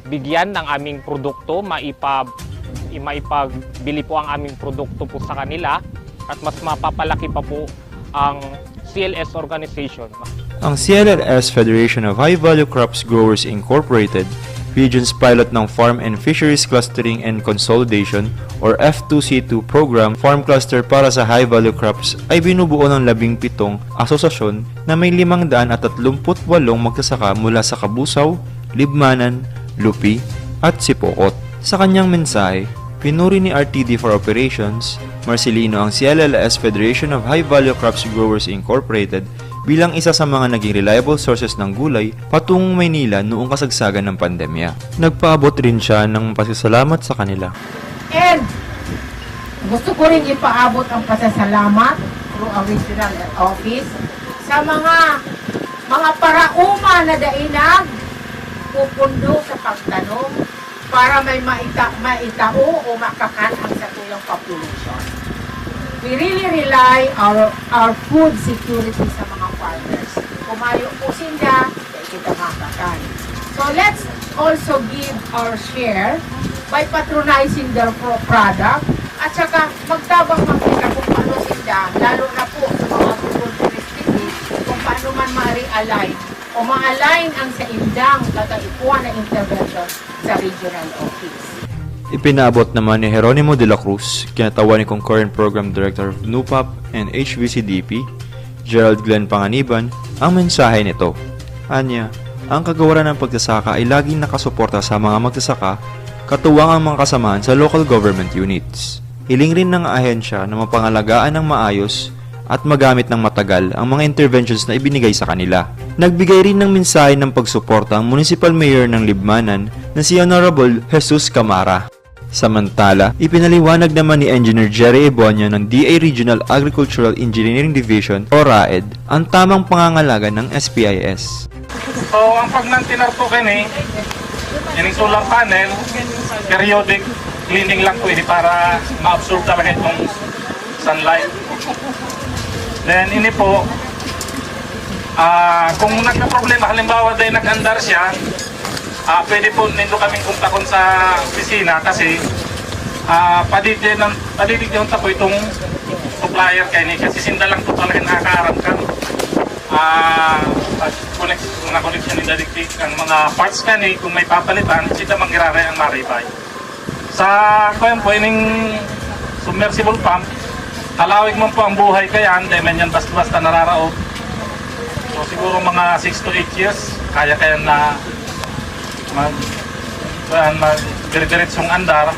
bigyan ng aming produkto, maipagbili po ang aming produkto po sa kanila at mas mapapalaki pa po ang CLS organization. Ang CLLS Federation of High Value Crops Growers Incorporated, Region's pilot ng Farm and Fisheries Clustering and Consolidation or F2C2 program farm cluster para sa high value crops ay binubuo ng 17 asosasyon na may 538 magsasaka mula sa Kabusaw, Libmanan, Lupi at Sipokot. Sa kanyang mensahe, pinuri ni RTD for Operations, Marcelino ang CLLS Federation of High Value Crops Growers Incorporated bilang isa sa mga naging reliable sources ng gulay patungong Maynila noong kasagsagan ng pandemya. Nagpaabot rin siya ng pasasalamat sa kanila. And gusto ko rin ipaabot ang pasasalamat through our regional office sa mga parauma na dainag pupundo sa pagtanong para may maitao o makakanang sa tuyong population. We really rely our food security sa mga farmers. Kumayo po sila, kita makakan. So let's also give our share by patronizing their product at saka magtabang makita kung paano sila, lalo na po sa mga food restricted, kung paano man ma-realign o ma-align ang sa indang kagaipuan na intervention sa regional office. Ipinaabot naman ni Jeronimo de la Cruz, kinatawa ni Concurrent Program Director of NUPAP and HVCDP, Gerald Glenn Panganiban, ang mensahe nito. Anya, ang Kagawaran ng Pagsasaka ay laging nakasuporta sa mga magsasaka, katuwang ang mga kasamahan sa local government units. Hiling rin ng ahensya na mapangalagaan ng maayos at magamit ng matagal ang mga interventions na ibinigay sa kanila. Nagbigay rin ng mensahe ng pagsuporta ang Municipal Mayor ng Libmanan na si Honorable Jesus Camara. Samantala, ipinaliwanag naman ni Engineer Jerry Ebonyo ng DA Regional Agricultural Engineering Division o RAED ang tamang pangangalaga ng SPIS. So, ang pagnantinar po kini, yung solar panel, periodic cleaning lang po ini para ma-absorb talaga itong sunlight. Then, ini po, kung nagka-problema, halimbawa dahil nag-andar siya, pwede po nito kaming kontakon sa opisina kasi padidigyan po itong supplier kayo ni kasi sinda lang po talaga nakakaarap ka. Mga connection ni dadigdig ang mga parts ka ni kung may papalitan, sila manggiraray ang maribay. Sa kuyan po, ining submersible pump, halawig mo po ang buhay kayan, dahil man yan basta-basta nararaot. So siguro mga 6 to 8 years, kaya na mag-diretsyong andar.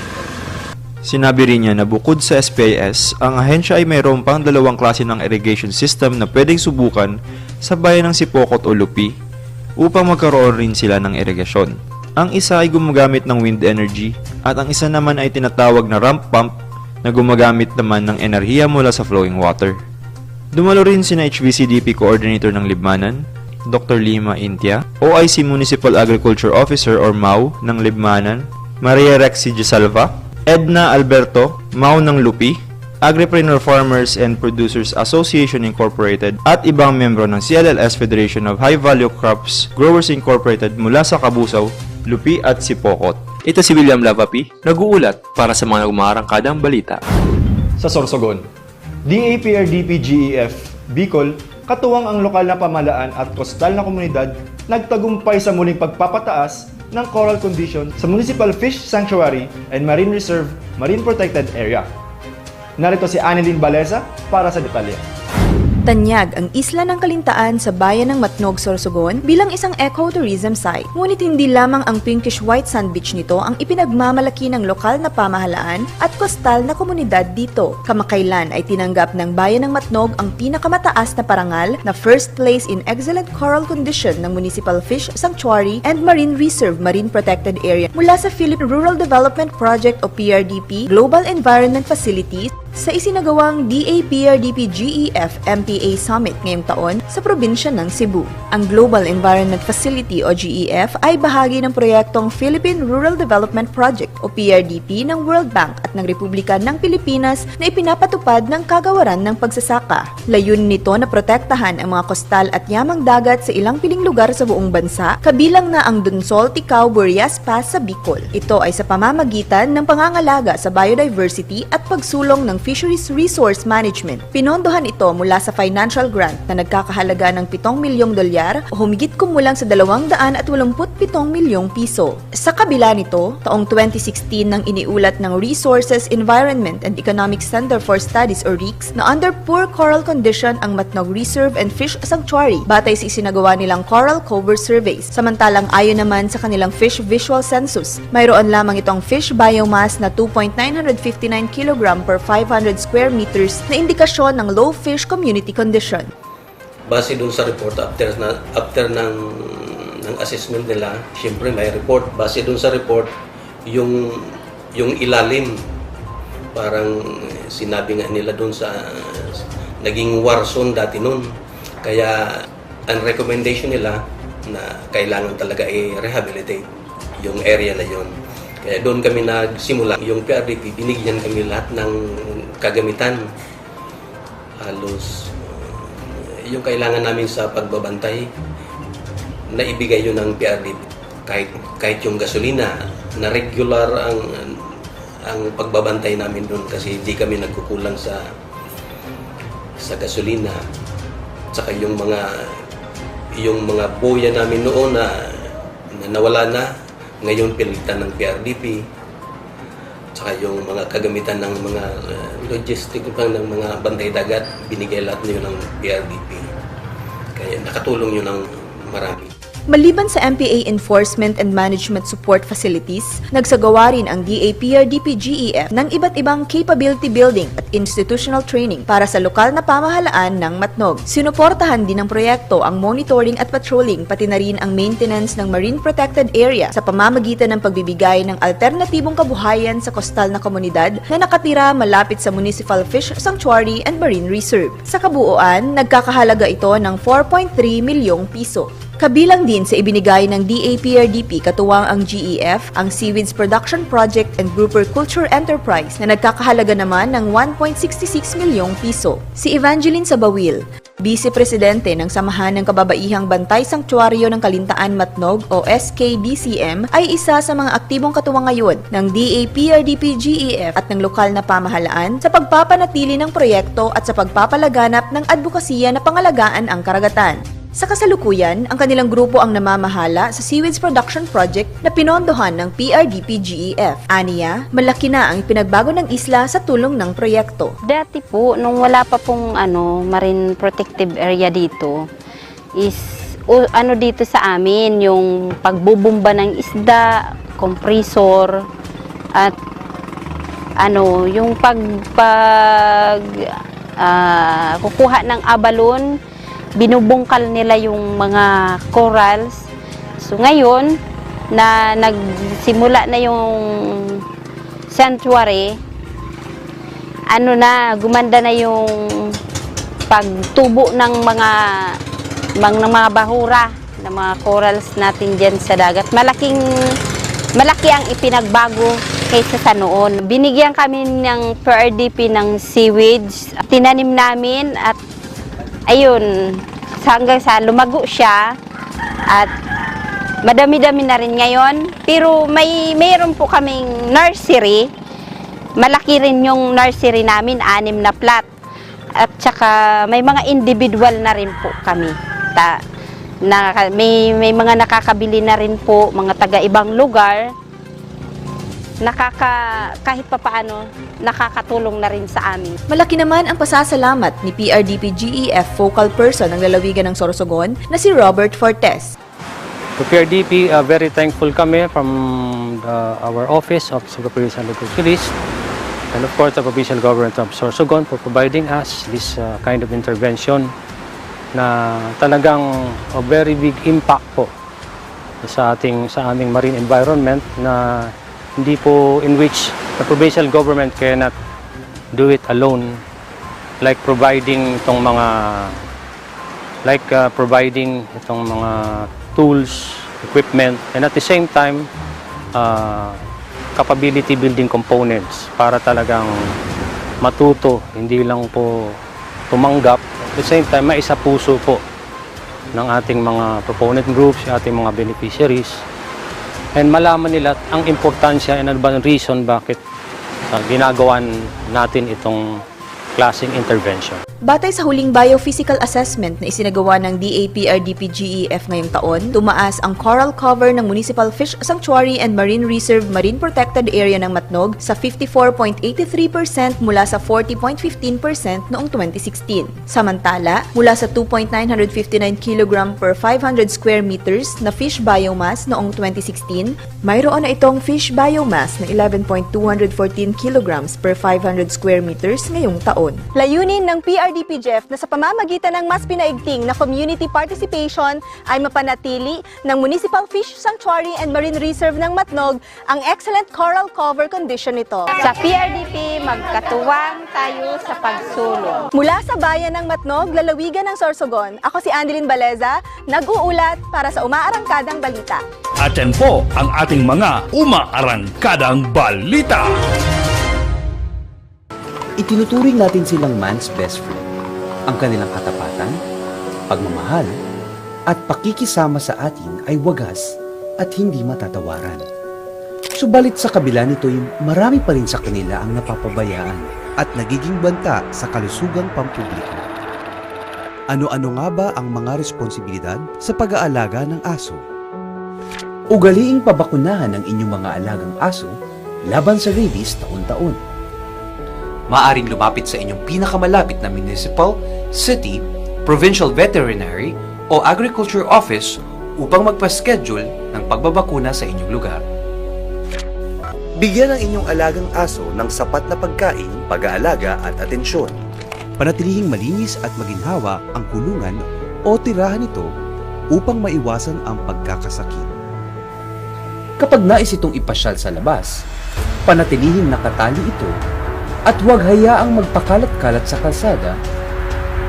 Sinabi rin niya na bukod sa SPIS, ang ahensya ay mayroon pang dalawang klase ng irrigation system na pwedeng subukan sa bayan ng Sipokot o Lupi upang magkaroon rin sila ng irigasyon. Ang isa ay gumagamit ng wind energy at ang isa naman ay tinatawag na ramp pump na gumagamit naman ng enerhiya mula sa flowing water. Dumalo rin sina HVCDP Coordinator ng Libmanan, Dr. Lima Intia, OIC Municipal Agriculture Officer or MAU ng Libmanan, Maria Rexy Gisalva, Edna Alberto, MAU ng Lupi, Agripreneur Farmers and Producers Association Incorporated at ibang membro ng CLLS Federation of High Value Crops Growers Incorporated mula sa Kabusaw, Lupi at Sipokot. Ito si William Lavapi, nag-uulat para sa mga umarangkadang balita. Sa Sorsogon, DAPRDP-GEF, Bicol, katuwang ang lokal na pamahalaan at kostal na komunidad nagtagumpay sa muling pagpapataas ng coral condition sa Municipal Fish Sanctuary and Marine Reserve Marine Protected Area. Narito si Annelyn Baleza para sa detalye. Tanyag ang Isla ng Kalintaan sa bayan ng Matnog, Sorsogon bilang isang ecotourism site. Ngunit hindi lamang ang pinkish white sand beach nito ang ipinagmamalaki ng lokal na pamahalaan at kostal na komunidad dito. Kamakailan ay tinanggap ng bayan ng Matnog ang pinakamataas na parangal na first place in excellent coral condition ng Municipal Fish Sanctuary and Marine Reserve Marine Protected Area mula sa Philippine Rural Development Project o PRDP Global Environment Facility sa isinagawang DAPRDP-GEF MPA Summit ngayong taon sa probinsya ng Cebu. Ang Global Environment Facility o GEF ay bahagi ng proyektong Philippine Rural Development Project o PRDP ng World Bank at ng Republika ng Pilipinas na ipinapatupad ng kagawaran ng pagsasaka. Layunin nito na protektahan ang mga kostal at yamang dagat sa ilang piling lugar sa buong bansa, kabilang na ang Dunsol, Ticao, Burias Pass sa Bicol. Ito ay sa pamamagitan ng pangangalaga sa biodiversity at pagsulong ng Fisheries Resource Management. Pinondohan ito mula sa financial grant na nagkakahalaga ng 7 milyong dolyar o humigit kumulang sa 287 milyong piso. Sa kabila nito, taong 2016 nang iniulat ng Resources, Environment and Economic Center for Studies o REECS na under poor coral condition ang Matnog Reserve and Fish Sanctuary batay sa isinagawa nilang coral cover surveys. Samantalang ayon naman sa kanilang fish visual census, mayroon lamang itong fish biomass na 2.959 kg per 500 square meters na indikasyon ng low fish community condition. Base dun sa report, after ng assessment nila, syempre may report. Base dun sa report, yung ilalim, parang sinabi nga nila dun sa naging war zone dati nun. Kaya ang recommendation nila na kailangan talaga i-rehabilitate yung area na yon. Kaya doon kami nagsimula. Yung PRDP, binigyan kami lahat ng kagamitan. Halos yung kailangan namin sa pagbabantay, na ibigay yun ng PRDP. Kahit yung gasolina, na regular ang pagbabantay namin doon kasi hindi kami nagkukulang sa gasolina. Saka yung mga boya namin noon na nawala na, ngayon pilitan ng PRDP. Saka yung mga kagamitan ng mga logistic ng mga bantay dagat, binigay lahat nyo ng PRDP. Kaya nakatulong yun ng marami. Maliban sa MPA Enforcement and Management Support Facilities, nagsagawa rin ang DAPRDP-GEF ng iba't ibang capability building at institutional training para sa lokal na pamahalaan ng Matnog. Sinuportahan din ng proyekto ang monitoring at patrolling pati na rin ang maintenance ng marine protected area sa pamamagitan ng pagbibigay ng alternatibong kabuhayan sa kostal na komunidad na nakatira malapit sa Municipal Fish Sanctuary and Marine Reserve. Sa kabuuan, nagkakahalaga ito ng 4.3 milyong piso. Kabilang din sa ibinigay ng DAPRDP katuwang ang GEF, ang Seaweeds Production Project and Grouper Culture Enterprise na nagkakahalaga naman ng 1.66 milyong piso. Si Evangeline Sabawil, Vice Presidente ng Samahan ng Kababaihang Bantay Sanktuaryo ng Kalintaan Matnog o SKBCM, ay isa sa mga aktibong katuwang ngayon ng DAPRDP-GEF at ng lokal na pamahalaan sa pagpapanatili ng proyekto at sa pagpapalaganap ng advokasya na pangalagaan ang karagatan. Sa kasalukuyan, ang kanilang grupo ang namamahala sa Seaweeds Production Project na pinondohan ng PRDP-GEF. Aniya, malaki na ang pinagbago ng isla sa tulong ng proyekto. Dati po, nung wala pa pong marine protective area dito, is dito sa amin, yung pagbubumba ng isda, compressor, at yung kukuha ng abalon, binubungkal nila yung mga corals. So ngayon, na nagsimula na yung sanctuary, gumanda na yung pagtubo ng mga bahura, ng mga corals natin dyan sa dagat. Malaki ang ipinagbago kaysa sa noon. Binigyan kami ng PRDP ng seaweeds. Tinanim namin at ayun, hanggang sa lumago siya at madami-dami na rin ngayon. Pero mayroon po kaming nursery. Malaki rin yung nursery namin, 6 na plot. At saka may mga individual na rin po kami. May mga nakakabili na rin po, mga taga-ibang lugar. Kahit papaano, nakakatulong na rin sa amin. Malaki naman ang pasasalamat ni PRDP-GEF focal person ng lalawigan ng Sorsogon na si Robert Fortes. To PRDP, very thankful kami from our Office of Supervision and Police and of course the Provincial Government of Sorsogon for providing us this kind of intervention na talagang a very big impact po sa aming marine environment na hindi po in which the provincial government cannot do it alone, like providing itong mga tools, equipment, and at the same time capability building components para talagang matuto, hindi lang po tumanggap, at the same time maisapuso po ng ating mga proponent groups, ating mga beneficiaries, and malaman nila ang importansya and ano ba ang reason bakit ginagawa natin itong klaseng intervention. Batay sa huling biophysical assessment na isinagawa ng DAPRDP-GEF ngayong taon, tumaas ang coral cover ng Municipal Fish Sanctuary and Marine Reserve Marine Protected Area ng Matnog sa 54.83% mula sa 40.15% noong 2016. Samantala, mula sa 2.959 kg per 500 square meters na fish biomass noong 2016, mayroon na itong fish biomass na 11.214 kg per 500 square meters ngayong taon. Layunin ng PRDP-GEF na sa pamamagitan ng mas pinaigting na community participation ay mapanatili ng Municipal Fish Sanctuary and Marine Reserve ng Matnog ang excellent coral cover condition nito. Sa PRDP, magkatuwang tayo sa pagsulong. Mula sa bayan ng Matnog, lalawigan ng Sorsogon, ako si Andeline Baleza, nag-uulat para sa Umaarangkadang Balita. At yan po ang ating mga Umaarangkadang Balita. Itinuturing natin silang man's best friend. Ang kanilang katapatan, pagmamahal, at pakikisama sa atin ay wagas at hindi matatawaran. Subalit sa kabila nito'y marami pa rin sa kanila ang napapabayaan at nagiging banta sa kalusugang pampubliko. Ano-ano nga ba ang mga responsibilidad sa pag-aalaga ng aso? Ugaliing pabakunahan ang inyong mga alagang aso laban sa rabies taon-taon. Maaring lumapit sa inyong pinakamalapit na municipal, city, provincial veterinary o agriculture office upang magpa-schedule ng pagbabakuna sa inyong lugar. Bigyan ang inyong alagang aso ng sapat na pagkain, pag-aalaga at atensyon. Panatilihing malinis at maginhawa ang kulungan o tirahan nito upang maiwasan ang pagkakasakit. Kapag nais itong ipasyal sa labas, panatilihing nakatali ito at huwag hayaang magpakalat-kalat sa kalsada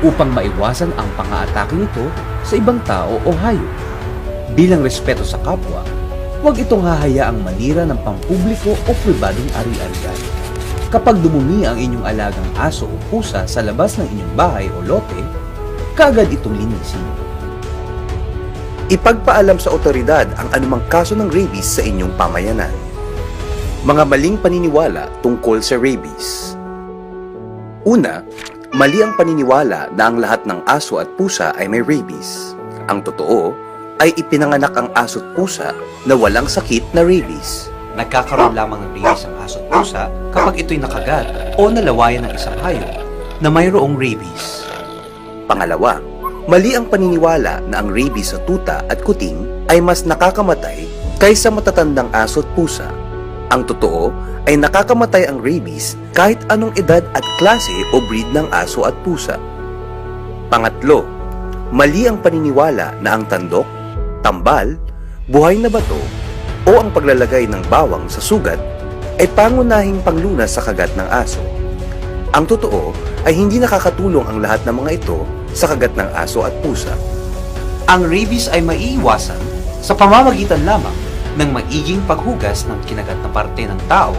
upang maiwasan ang pang-aatake nito sa ibang tao o hayop. Bilang respeto sa kapwa, huwag itong hahayaang manira ng pampubliko o pribadong ari-arian. Kapag dumumi ang inyong alagang aso o pusa sa labas ng inyong bahay o lote, kaagad itong linisin. Ipagpaalam sa otoridad ang anumang kaso ng rabies sa inyong pamayanan. Mga maling paniniwala tungkol sa rabies. Una, mali ang paniniwala na ang lahat ng aso at pusa ay may rabies. Ang totoo ay ipinanganak ang aso at pusa na walang sakit na rabies. Nagkakaroon lamang ng rabies ang aso at pusa kapag ito'y nakagat o nalawayan ng isang hayop na mayroong rabies. Pangalawa, mali ang paniniwala na ang rabies sa tuta at kuting ay mas nakakamatay kaysa matatandang aso at pusa. Ang totoo ay nakakamatay ang rabies kahit anong edad at klase o breed ng aso at pusa. Pangatlo, mali ang paniniwala na ang tandok, tambal, buhay na bato, o ang paglalagay ng bawang sa sugat ay pangunahing panglunas sa kagat ng aso. Ang totoo ay hindi nakakatulong ang lahat ng mga ito sa kagat ng aso at pusa. Ang rabies ay maiiwasan sa pamamagitan lamang ng maiging paghugas ng kinagat na parte ng tao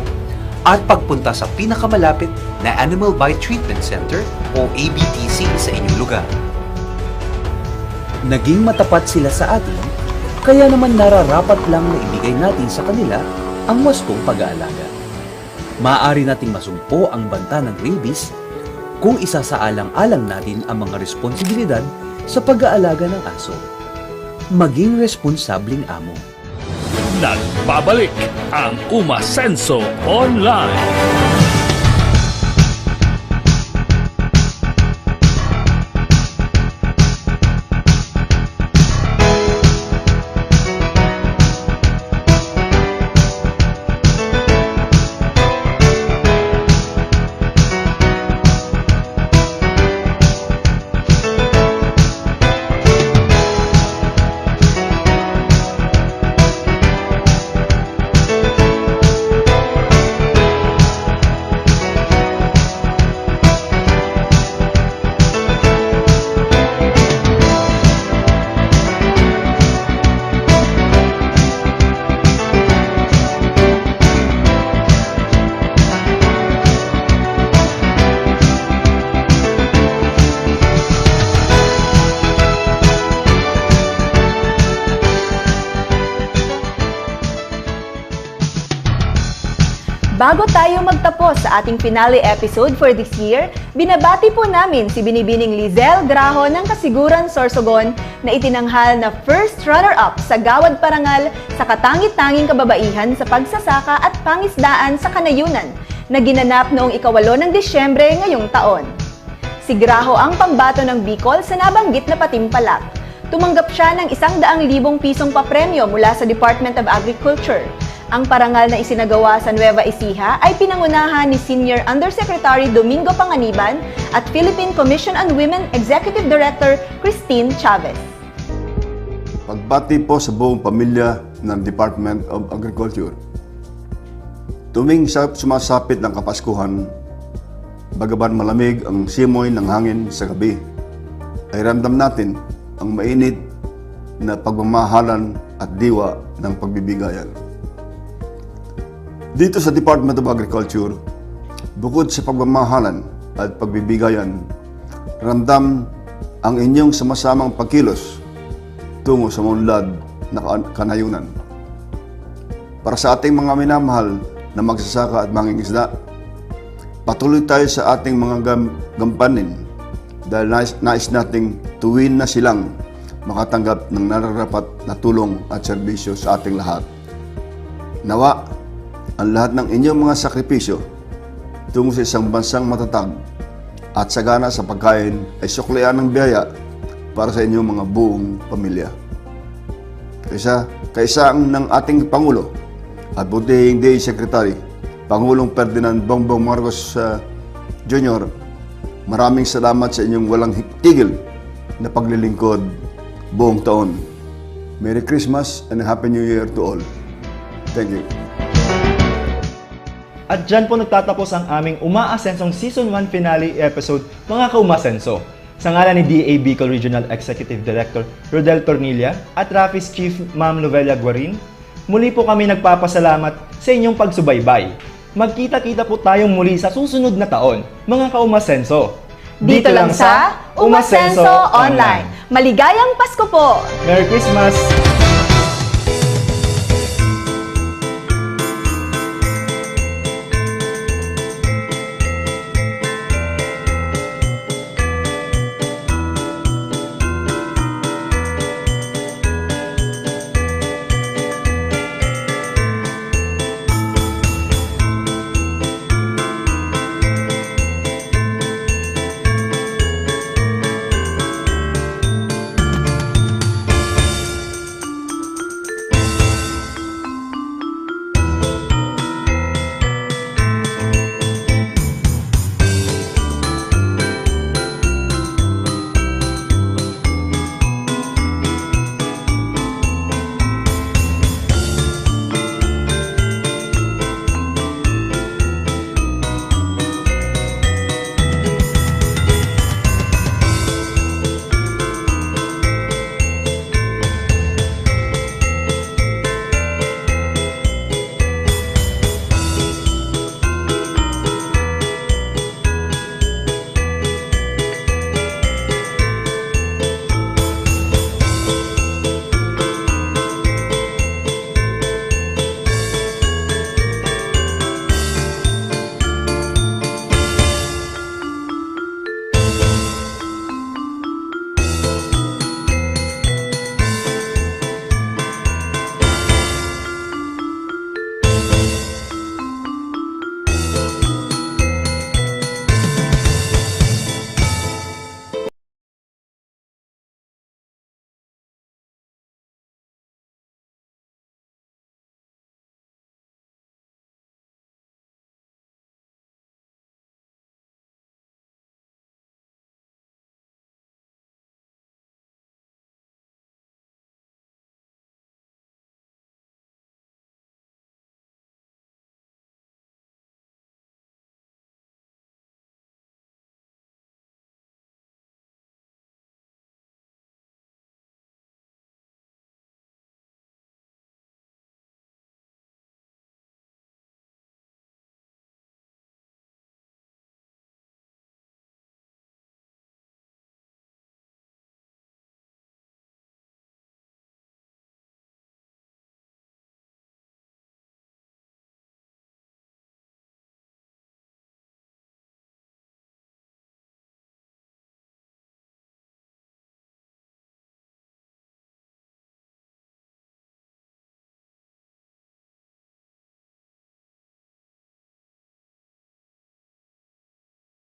at pagpunta sa pinakamalapit na Animal Bite Treatment Center o ABTC sa inyong lugar. Naging matapat sila sa atin, kaya naman nararapat lang na ibigay natin sa kanila ang wastong pag-aalaga. Maaari nating masumpo ang banta ng rabies kung isasaalang-alang natin ang mga responsibilidad sa pag-aalaga ng aso. Maging responsabling amo. Nagbabalik ang Umasenso Online. Bago tayo magtapos sa ating finale episode for this year, binabati po namin si Binibining Lizelle Graho ng Kasiguran, Sorsogon na itinanghal na first runner-up sa Gawad Parangal sa Katangit-tanging Kababaihan sa Pagsasaka at Pangisdaan sa Kanayunan na ginanap noong 8 ng Disyembre ngayong taon. Si Graho ang pambato ng Bicol sa nabanggit na patimpalak. Tumanggap siya ng 100,000 pisong papremyo mula sa Department of Agriculture. Ang parangal na isinagawa sa Nueva Ecija ay pinangunahan ni Senior Undersecretary Domingo Panganiban at Philippine Commission on Women Executive Director Christine Chavez. Pagbati po sa buong pamilya ng Department of Agriculture. Tuwing sumasapit ng Kapaskuhan, bagaman malamig ang simoy ng hangin sa gabi, ay ramdam natin ang mainit na pagmamahalan at diwa ng pagbibigayan. Dito sa Department of Agriculture, bukod sa pagmamahalan at pagbibigayan, ramdam ang inyong samasamang pagkilos tungo sa maunlad na kanayunan. Para sa ating mga minamahal na magsasaka at mangingisda, patuloy tayo sa ating mga gampanin dahil nais nating tuwin na silang makatanggap ng nararapat na tulong at serbisyo sa ating lahat. Nawa, ang lahat ng inyong mga sakripisyo tungo sa isang bansang matatag at sagana sa pagkain ay suklian ng biyaya para sa inyong mga buong pamilya. Kaisang ng ating Pangulo at butihing Day Secretary, Pangulong Ferdinand Bongbong Marcos Jr., maraming salamat sa inyong walang tigil na paglilingkod buong taon. Merry Christmas and Happy New Year to all. Thank you. At dyan po nagtatapos ang aming umaasensong Season 1 finale episode, mga kaumasenso. Sa ngalan ni DA Bicol Regional Executive Director Rodel Tornilla at Rafis Chief Ma'am Lovella Guarin, muli po kami nagpapasalamat sa inyong pagsubaybay. Magkita-kita po tayong muli sa susunod na taon, mga kaumasenso. Dito lang sa Umasenso Online. Maligayang Pasko po! Merry Christmas!